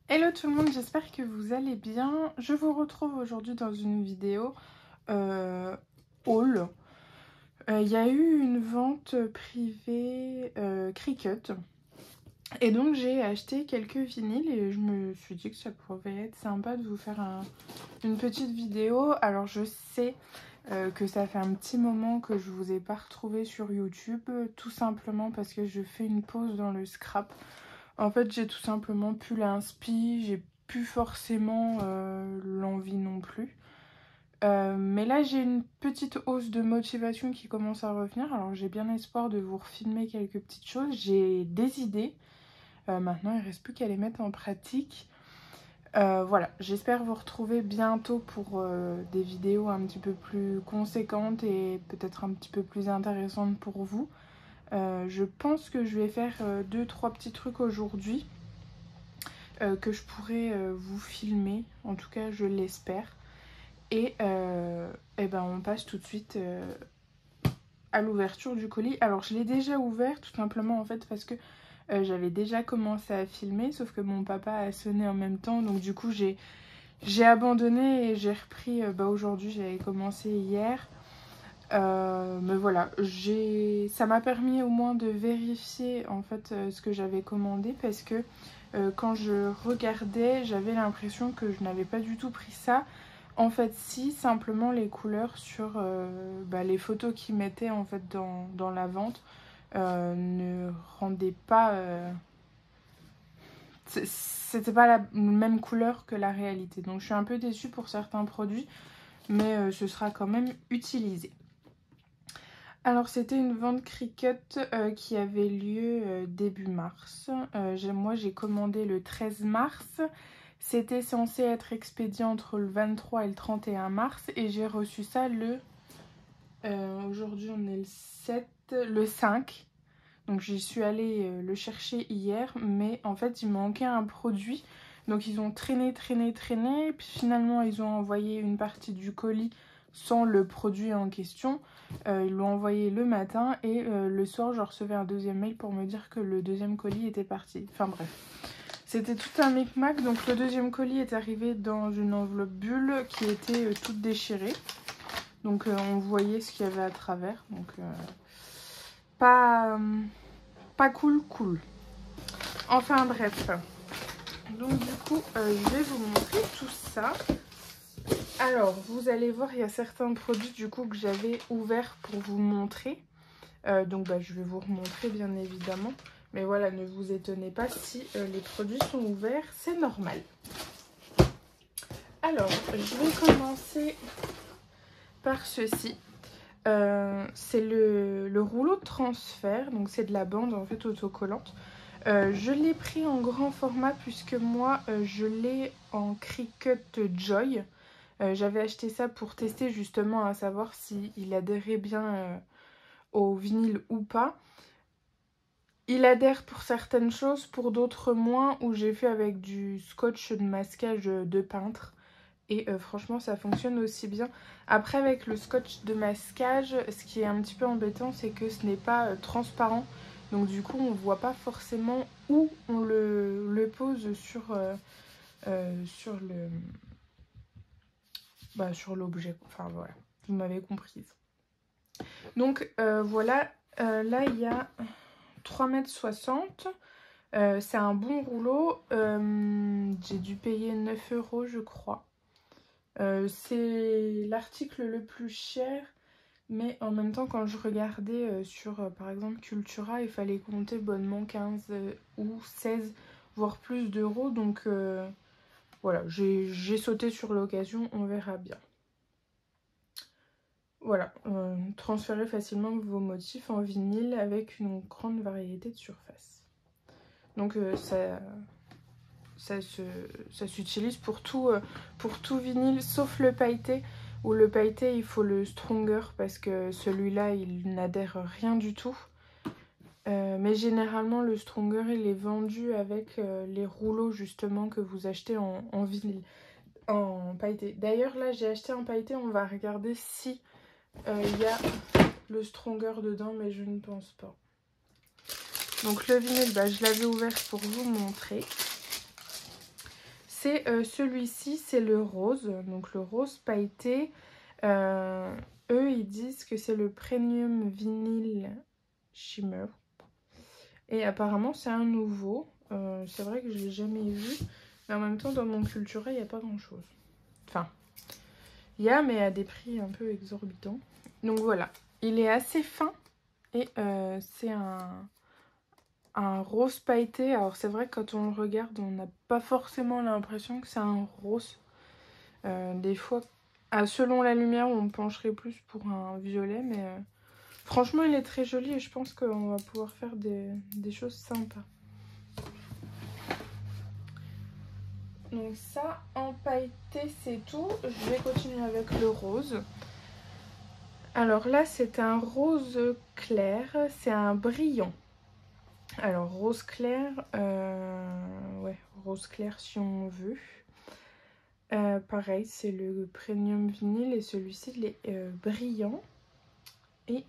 Hello tout le monde, j'espère que vous allez bien. Je vous retrouve aujourd'hui dans une vidéo haul. Il y a eu une vente privée Cricut. Et donc j'ai acheté quelques vinyles et je me suis dit que ça pouvait être sympa de vous faire une petite vidéo. Alors je sais que ça fait un petit moment que je vous ai pas retrouvé sur YouTube, tout simplement parce que je fais une pause dans le scrap. En fait, j'ai tout simplement plus l'inspi, j'ai plus forcément l'envie non plus. Mais là, j'ai une petite hausse de motivation qui commence à revenir. Alors, j'ai bien espoir de vous refilmer quelques petites choses. J'ai des idées. Maintenant, il ne reste plus qu'à les mettre en pratique. Voilà, j'espère vous retrouver bientôt pour des vidéos un petit peu plus conséquentes et peut-être un petit peu plus intéressantes pour vous. Je pense que je vais faire 2-3 petits trucs aujourd'hui que je pourrais vous filmer, en tout cas je l'espère. Et ben on passe tout de suite à l'ouverture du colis. Alors je l'ai déjà ouvert tout simplement en fait parce que j'avais déjà commencé à filmer, sauf que mon papa a sonné en même temps, donc du coup j'ai abandonné et j'ai repris aujourd'hui, j'avais commencé hier. Mais voilà, ça m'a permis au moins de vérifier en fait ce que j'avais commandé parce que quand je regardais, j'avais l'impression que je n'avais pas du tout pris ça. En fait, si, simplement les couleurs sur les photos qu'ils mettaient en fait dans la vente ne rendaient pas... C'était pas la même couleur que la réalité. Donc je suis un peu déçue pour certains produits, mais ce sera quand même utilisé. Alors c'était une vente Cricut qui avait lieu début mars. Moi j'ai commandé le 13 mars. C'était censé être expédié entre le 23 et le 31 mars. Et j'ai reçu ça le... aujourd'hui on est le 7, le 5. Donc j'y suis allée le chercher hier. Mais en fait il manquait un produit. Donc ils ont traîné. Puis finalement ils ont envoyé une partie du colis sans le produit en question. Ils l'ont envoyé le matin et le soir je recevais un deuxième mail pour me dire que le deuxième colis était parti. Enfin bref, c'était tout un micmac. Donc le deuxième colis est arrivé dans une enveloppe bulle qui était toute déchirée. Donc on voyait ce qu'il y avait à travers. Donc pas cool. Enfin bref. Donc du coup je vais vous montrer tout ça. Alors, vous allez voir, il y a certains produits du coup que j'avais ouverts pour vous montrer. Donc, je vais vous remontrer bien évidemment. Mais voilà, ne vous étonnez pas si les produits sont ouverts, c'est normal. Alors, je vais commencer par ceci. C'est le rouleau de transfert, donc c'est de la bande en fait autocollante. Je l'ai pris en grand format puisque moi, je l'ai en Cricut Joy. J'avais acheté ça pour tester justement à savoir s'il adhérait bien au vinyle ou pas. Il adhère pour certaines choses, pour d'autres moins, où j'ai fait avec du scotch de masquage de peintre. Et franchement ça fonctionne aussi bien. Après avec le scotch de masquage, ce qui est un petit peu embêtant c'est que ce n'est pas transparent. Donc du coup on ne voit pas forcément où on le pose sur le... sur l'objet, enfin voilà, vous m'avez comprise. Donc voilà, là il y a 3,60 m, c'est un bon rouleau, j'ai dû payer 9 € je crois. C'est l'article le plus cher, mais en même temps quand je regardais sur par exemple Cultura, il fallait compter bonnement 15 ou 16 voire plus d'euros, donc voilà, j'ai sauté sur l'occasion, on verra bien. Voilà, transférez facilement vos motifs en vinyle avec une grande variété de surfaces. Donc ça s'utilise pour tout vinyle, sauf le pailleté. Où le pailleté, il faut le stronger parce que celui-là, il n'adhère rien du tout. Mais généralement, le stronger, il est vendu avec les rouleaux justement que vous achetez en vinyle, en pailleté. D'ailleurs, là, j'ai acheté un pailleté, on va regarder si... il y a le stronger dedans, mais je ne pense pas. Donc le vinyle, je l'avais ouvert pour vous montrer. c'est celui-ci, c'est le rose, donc le rose pailleté. Eux, ils disent que c'est le Premium Vinyl Shimmer. Et apparemment, c'est un nouveau. C'est vrai que je ne l'ai jamais vu. Mais en même temps, dans mon Cultura, il n'y a pas grand-chose. Enfin, il y a, mais à des prix un peu exorbitants. Donc voilà, il est assez fin. Et c'est un rose pailleté. Alors c'est vrai que quand on le regarde, on n'a pas forcément l'impression que c'est un rose. Des fois, selon la lumière, on pencherait plus pour un violet. Mais franchement, il est très joli et je pense qu'on va pouvoir faire des choses sympas. Donc ça, en pailleté, c'est tout. Je vais continuer avec le rose. Alors là, c'est un rose clair. C'est un brillant. Alors, rose clair, ouais, rose clair si on veut. Pareil, c'est le Premium Vinyl et celui-ci, il est brillant. Et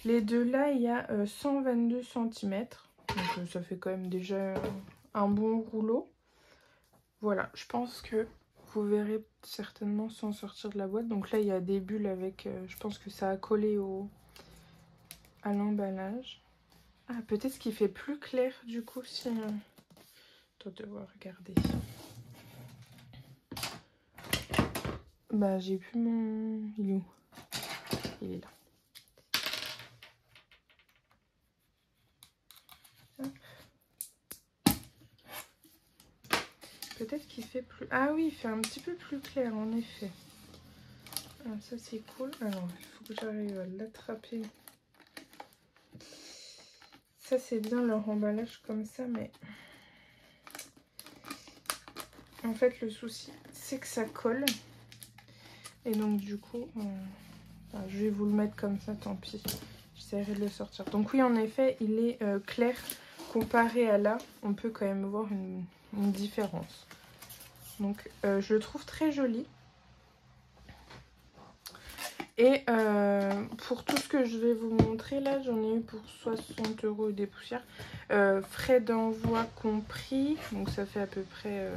les deux là, il y a 122 cm. Donc ça fait quand même déjà un bon rouleau. Voilà, je pense que vous verrez certainement sans sortir de la boîte. Donc là, il y a des bulles avec, je pense que ça a collé à l'emballage. Ah, peut-être qu'il fait plus clair du coup si... Toi, devoir regarder. Bah, j'ai plus mon... Il est où? Il est là. Peut-être qu'il fait plus... Ah oui, il fait un petit peu plus clair, en effet. Ah, ça, c'est cool. Alors, il faut que j'arrive à l'attraper. Ça, c'est bien leur emballage comme ça, mais... En fait, le souci, c'est que ça colle. Et donc, du coup, je vais vous le mettre comme ça, tant pis. J'essaierai de le sortir. Donc oui, en effet, il est clair. Comparé à là, on peut quand même voir une différence. Donc, je le trouve très joli. Et pour tout ce que je vais vous montrer, là, j'en ai eu pour 60 € des poussières. Frais d'envoi compris. Donc, ça fait à peu près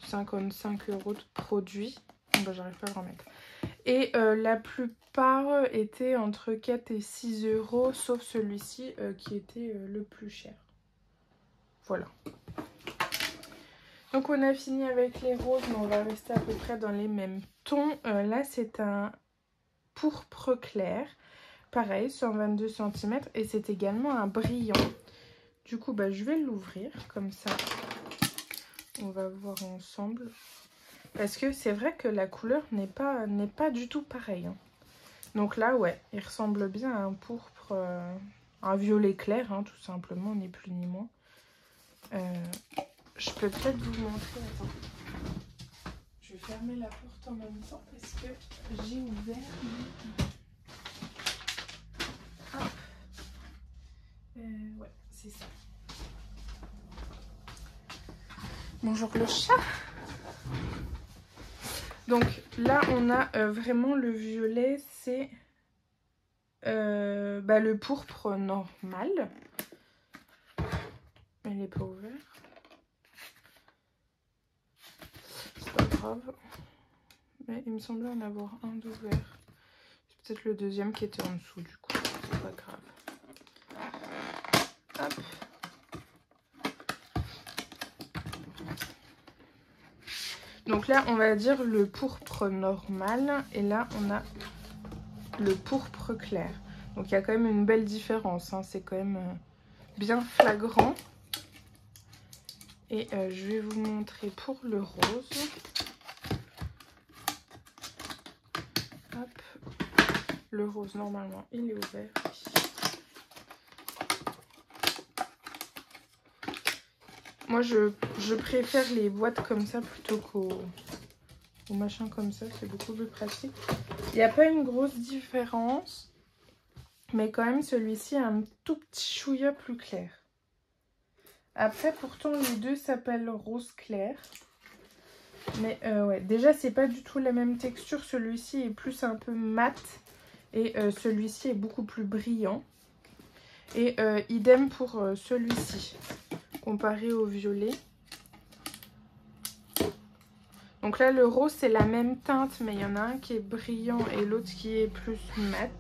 55 € de produits. Bon, j'arrive pas à le remettre. Et la plupart étaient entre 4 et 6 €, sauf celui-ci qui était le plus cher. Voilà. Donc on a fini avec les roses, mais on va rester à peu près dans les mêmes tons. Là, c'est un pourpre clair. Pareil, 122 cm. Et c'est également un brillant. Du coup, bah, je vais l'ouvrir comme ça. On va voir ensemble. Parce que c'est vrai que la couleur n'est pas du tout pareille. Hein. Donc là, ouais, il ressemble bien à un pourpre, un violet clair, hein, tout simplement, ni plus ni moins. Je peux peut-être vous montrer. Attends. Je vais fermer la porte en même temps parce que j'ai ouvert. Hop. Ouais, c'est ça. Bonjour le chat. Donc là, on a vraiment le violet, c'est le pourpre normal. Elle n'est pas ouverte. C'est pas grave. Mais il me semblait en avoir un d'ouvert. C'est peut-être le deuxième qui était en dessous du coup. C'est pas grave. Hop. Donc là, on va dire le pourpre normal. Et là, on a le pourpre clair. Donc il y a quand même une belle différence. Hein. C'est quand même bien flagrant. Et je vais vous montrer pour le rose. Hop. Le rose, normalement, il est ouvert. Moi, je préfère les boîtes comme ça plutôt qu'au machin comme ça. C'est beaucoup plus pratique. Il n'y a pas une grosse différence. Mais quand même, celui-ci est un tout petit chouïa plus clair. Après, pourtant, les deux s'appellent rose clair. Mais ouais, déjà, c'est pas du tout la même texture. Celui-ci est plus un peu mat. Et celui-ci est beaucoup plus brillant. Et idem pour celui-ci. Comparé au violet. Donc là, le rose, c'est la même teinte, mais il y en a un qui est brillant et l'autre qui est plus mat.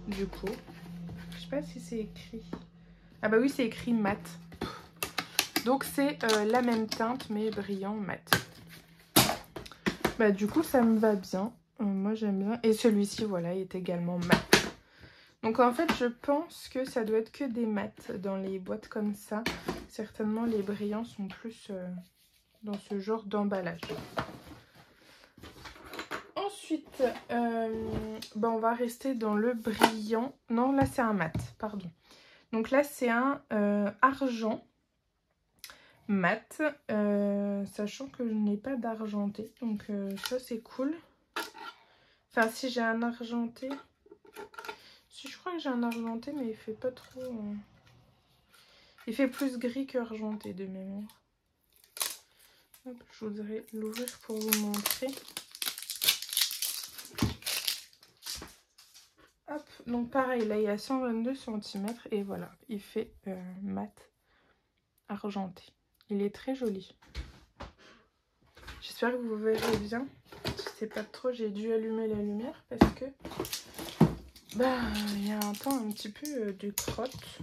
Du coup, je sais pas si c'est écrit. Ah bah oui, c'est écrit mat. Donc c'est la même teinte, mais brillant mat. Bah du coup, ça me va bien. Moi, j'aime bien. Et celui-ci, voilà, est également mat. Donc en fait, je pense que ça doit être que des mats dans les boîtes comme ça. Certainement, les brillants sont plus dans ce genre d'emballage. Ensuite, bah, on va rester dans le brillant. Non, là, c'est un mat, pardon. Donc là, c'est un argent mat, sachant que je n'ai pas d'argenté. Donc ça, c'est cool. Enfin, si j'ai un argenté... Si, je crois que j'ai un argenté, mais il fait pas trop... Il fait plus gris qu'argenté de mémoire. Hop, je voudrais l'ouvrir pour vous montrer. Hop, donc pareil, là il y a 122 cm et voilà, il fait mat argenté. Il est très joli. J'espère que vous verrez bien. Je sais pas trop, j'ai dû allumer la lumière parce que bah il y a un temps un petit peu de crotte.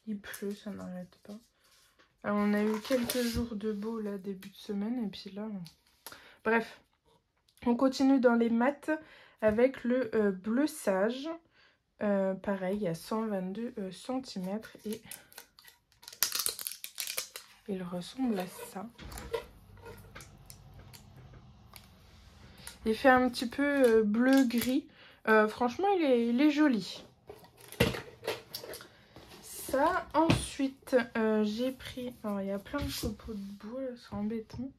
Il pleut, ça n'arrête pas. Alors, on a eu quelques jours de beau là début de semaine et puis là bref, on continue dans les mats avec le bleu sage. Pareil, à 122 cm et il ressemble à ça. Il fait un petit peu bleu-gris. Franchement, il est joli. Ça, ensuite, j'ai pris... Alors, il y a plein de copeaux de bois, c'est embêtant.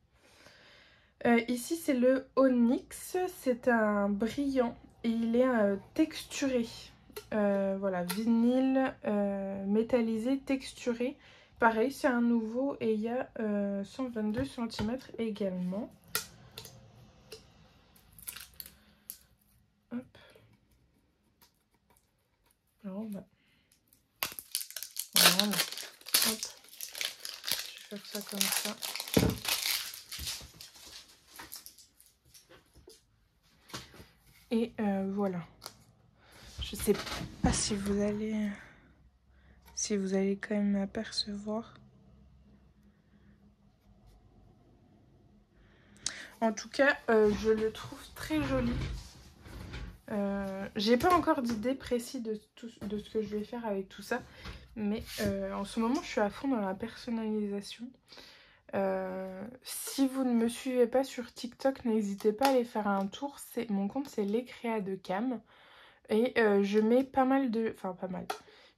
Ici, c'est le Onyx. C'est un brillant et il est texturé. Voilà, vinyle métallisé, texturé. Pareil, c'est un nouveau et il y a 122 cm également. Hop. Alors, bah. Voilà. Hop. Je vais faire ça comme ça. Et voilà. Je sais pas si vous allez quand même m'apercevoir. En tout cas, je le trouve très joli. J'ai pas encore d'idée précise de ce que je vais faire avec tout ça. Mais en ce moment, je suis à fond dans la personnalisation. Si vous ne me suivez pas sur TikTok, n'hésitez pas à aller faire un tour. Mon compte, c'est Les Créas de Cam. Et je mets pas mal de... Enfin, pas mal.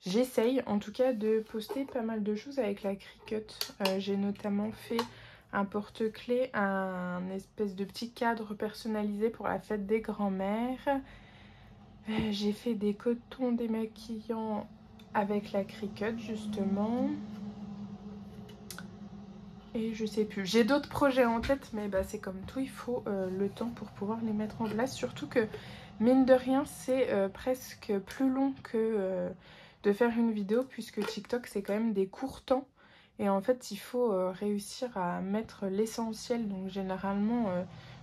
J'essaye en tout cas de poster pas mal de choses avec la Cricut. J'ai notamment fait un porte-clés, un espèce de petit cadre personnalisé pour la fête des grands-mères. J'ai fait des cotons démaquillants avec la Cricut justement. Et je sais plus. J'ai d'autres projets en tête, mais bah, c'est comme tout, il faut le temps pour pouvoir les mettre en place. Surtout que, mine de rien, c'est presque plus long que de faire une vidéo, puisque TikTok, c'est quand même des courts temps. Et en fait, il faut réussir à mettre l'essentiel. Donc, généralement,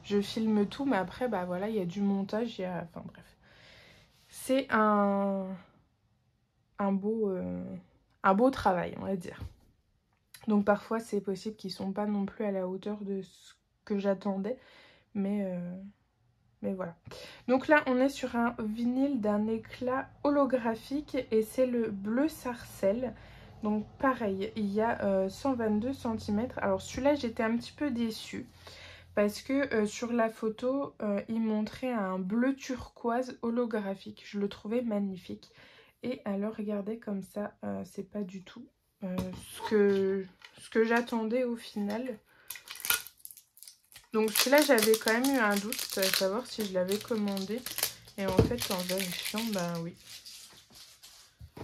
je filme tout, mais après, bah voilà, il y a du montage, il y a... Enfin, bref. C'est un beau travail, on va dire. Donc parfois c'est possible qu'ils ne sont pas non plus à la hauteur de ce que j'attendais. Mais voilà. Donc là on est sur un vinyle d'un éclat holographique et c'est le bleu sarcelle. Donc pareil, il y a 122 cm. Alors celui-là j'étais un petit peu déçue. Parce que sur la photo, il montrait un bleu turquoise holographique. Je le trouvais magnifique. Et alors regardez comme ça, c'est pas du tout ce que j'attendais au final. Donc celui-là, j'avais quand même eu un doute à savoir si je l'avais commandé. Et en fait, en vérifiant, bah oui.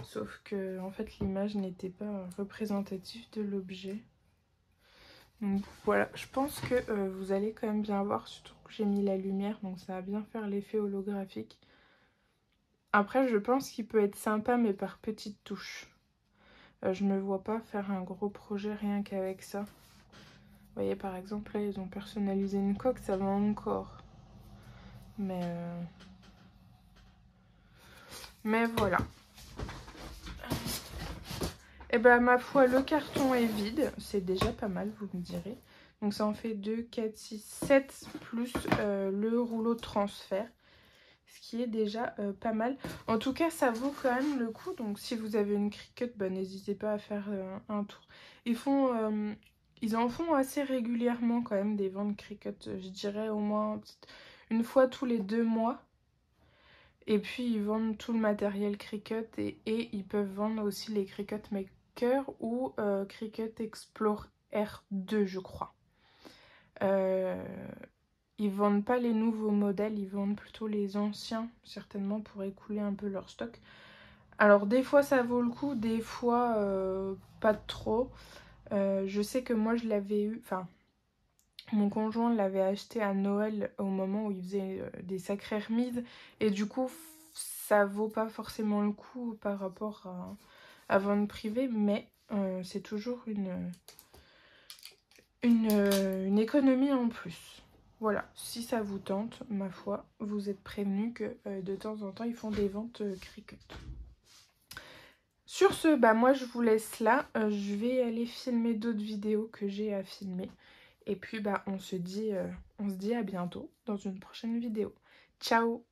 Sauf que en fait, l'image n'était pas représentative de l'objet. Donc voilà, je pense que vous allez quand même bien voir, surtout que j'ai mis la lumière, donc ça va bien faire l'effet holographique. Après, je pense qu'il peut être sympa, mais par petites touches. Je me vois pas faire un gros projet rien qu'avec ça. Vous voyez, par exemple, là, ils ont personnalisé une coque, ça va encore. Mais voilà. Et ben ma foi, le carton est vide. C'est déjà pas mal, vous me direz. Donc ça en fait 2, 4, 6, 7 plus le rouleau de transfert. Ce qui est déjà pas mal. En tout cas, ça vaut quand même le coup. Donc si vous avez une Cricut, bah, n'hésitez pas à faire un tour. Ils en font assez régulièrement quand même des ventes Cricut. Je dirais au moins une fois tous les 2 mois. Et puis ils vendent tout le matériel Cricut et ils peuvent vendre aussi les Cricut Maker ou Cricut Explore R2 je crois. Ils vendent pas les nouveaux modèles, ils vendent plutôt les anciens certainement pour écouler un peu leur stock. Alors des fois ça vaut le coup, des fois pas trop. Je sais que moi je l'avais eu, enfin mon conjoint l'avait acheté à Noël au moment où il faisait des sacrées remises et du coup ça vaut pas forcément le coup par rapport à vente privée, mais c'est toujours une économie en plus. Voilà, si ça vous tente, ma foi, vous êtes prévenus que de temps en temps ils font des ventes Cricut. Sur ce, bah moi je vous laisse là, je vais aller filmer d'autres vidéos que j'ai à filmer. Et puis bah on se dit à bientôt dans une prochaine vidéo. Ciao!